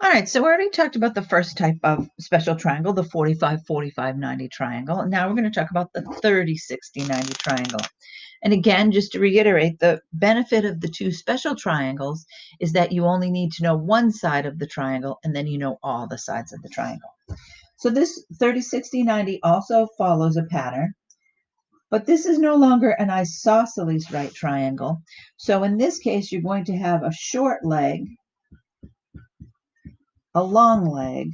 All right, so we already talked about the first type of special triangle, the 45, 45, 90 triangle. And now we're going to talk about the 30, 60, 90 triangle. And again, just to reiterate, the benefit of the two special triangles is that you only need to know one side of the triangle, and then you know all the sides of the triangle. So this 30, 60, 90 also follows a pattern, but this is no longer an isosceles right triangle. So in this case, you're going to have a short leg, a long leg,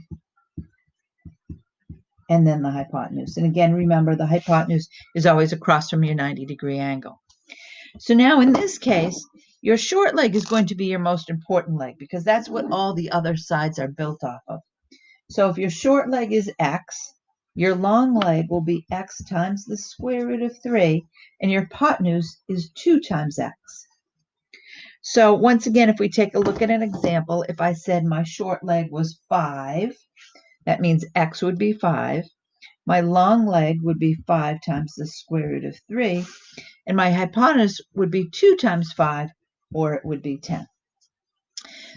and then the hypotenuse. And again, remember, the hypotenuse is always across from your 90-degree angle. So now in this case, your short leg is going to be your most important leg because that's what all the other sides are built off of. So if your short leg is x, your long leg will be x times the square root of 3, and your hypotenuse is 2 times x. So once again, if we take a look at an example, if I said my short leg was 5, that means x would be 5. My long leg would be 5 times the square root of 3, and my hypotenuse would be 2 times 5, or it would be 10.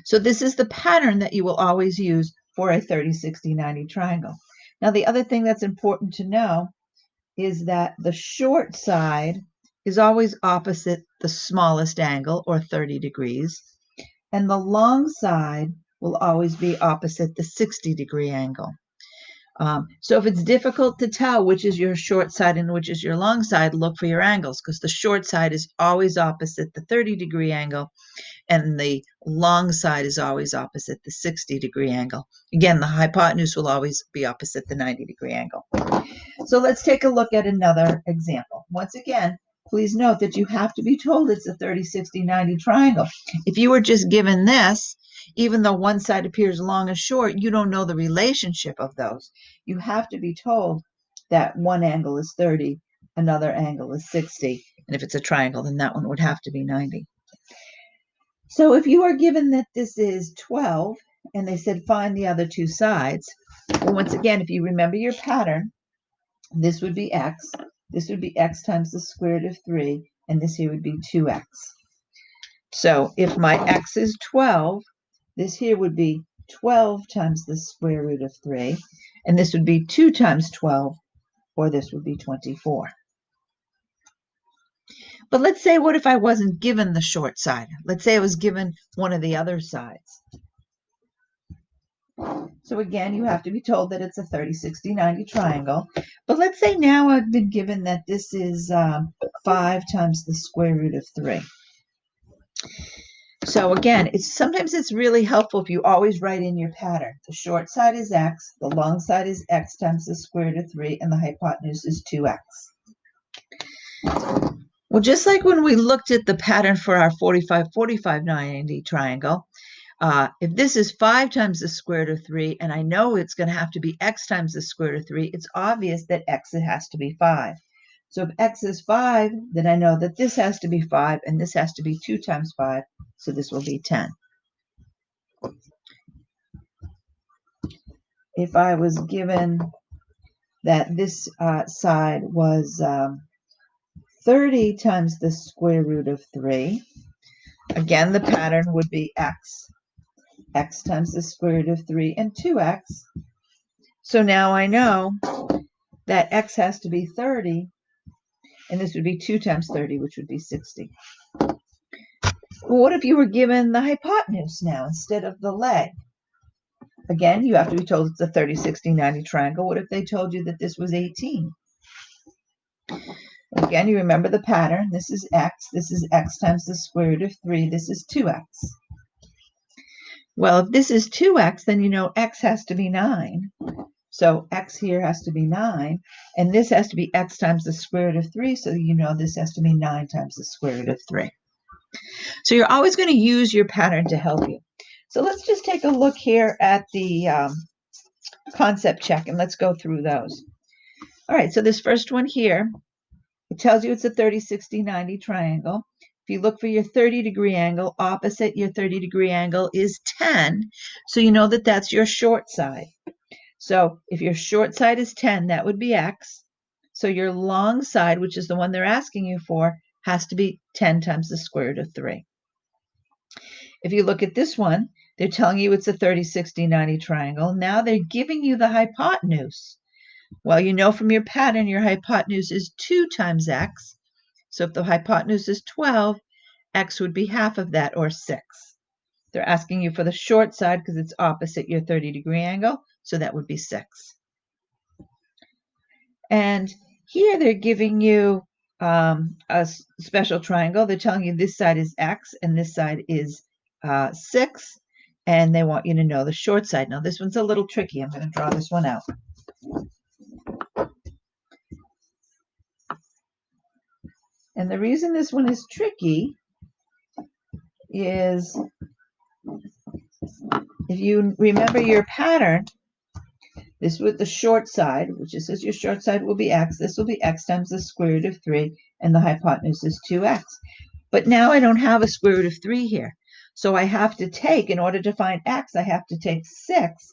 So this is the pattern that you will always use for a 30, 60, 90 triangle. Now, the other thing that's important to know is that the short side is always opposite the smallest angle, or 30 degrees, and the long side will always be opposite the 60-degree angle. So if it's difficult to tell which is your short side and which is your long side, look for your angles, because the short side is always opposite the 30-degree angle, and the long side is always opposite the 60-degree angle. Again, the hypotenuse will always be opposite the 90-degree angle. So let's take a look at another example. Once again, please note that you have to be told it's a 30, 60, 90 triangle. If you were just given this, even though one side appears long and short, you don't know the relationship of those. You have to be told that one angle is 30, another angle is 60, and if it's a triangle, then that one would have to be 90. So if you are given that this is 12, and they said find the other two sides, well, once again, if you remember your pattern, this would be x, this would be x times the square root of 3, and this here would be 2x. So if my x is 12, this here would be 12 times the square root of 3, and this would be 2 times 12, or this would be 24. But let's say, what if I wasn't given the short side? Let's say I was given one of the other sides. So again, you have to be told that it's a 30, 60, 90 triangle. But let's say now I've been given that this is 5 times the square root of 3. So again, sometimes it's really helpful if you always write in your pattern. The short side is x, the long side is x times the square root of 3, and the hypotenuse is 2x. Well, just like when we looked at the pattern for our 45, 45, 90 triangle, if this is 5 times the square root of 3, and I know it's going to have to be x times the square root of 3, it's obvious that x has to be 5. So if x is 5, then I know that this has to be 5, and this has to be 2 times 5, so this will be 10. If I was given that this side was 30 times the square root of 3, again, the pattern would be x times the square root of 3, and 2x. So now I know that x has to be 30, and this would be 2 times 30, which would be 60. Well, what if you were given the hypotenuse now instead of the leg? Again, you have to be told it's a 30, 60, 90 triangle. What if they told you that this was 18? Again, you remember the pattern. This is x times the square root of 3. This is 2x. Well, if this is 2x, then you know x has to be 9. So x here has to be 9, and this has to be x times the square root of 3, so you know this has to be 9 times the square root of 3. So you're always going to use your pattern to help you. So let's just take a look here at the concept check, and let's go through those. All right, so this first one here, it tells you it's a 30, 60, 90 triangle. If you look for your 30-degree angle, opposite your 30-degree angle is 10, so you know that that's your short side. So if your short side is 10, that would be x. So your long side, which is the one they're asking you for, has to be 10 times the square root of 3. If you look at this one, They're telling you it's a 30, 60, 90 triangle. Now they're giving you the hypotenuse. Well, you know from your pattern, your hypotenuse is 2 times x. So if the hypotenuse is 12, x would be half of that, or 6. They're asking you for the short side because it's opposite your 30-degree angle, so that would be 6. And here they're giving you a special triangle. They're telling you this side is x and this side is 6, and they want you to know the short side. Now this one's a little tricky. I'm going to draw this one out. And the reason this one is tricky is if you remember your pattern, this with the short side, which is says your short side will be x. This will be x times the square root of 3, and the hypotenuse is 2x. But now I don't have a square root of 3 here. So I have to take, in order to find x, I have to take 6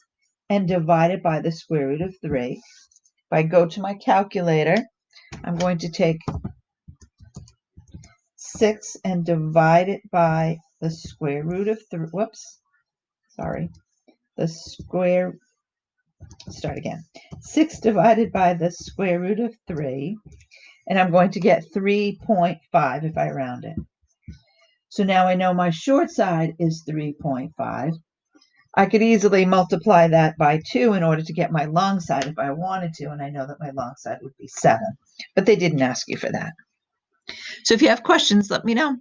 and divide it by the square root of 3. If I go to my calculator, I'm going to take 6 and divide it by the square root of 3. The square, start again. 6 divided by the square root of 3, and I'm going to get 3.5 if I round it. So now I know my short side is 3.5. I could easily multiply that by 2 in order to get my long side if I wanted to, and I know that my long side would be 7. But they didn't ask you for that. So if you have questions, let me know.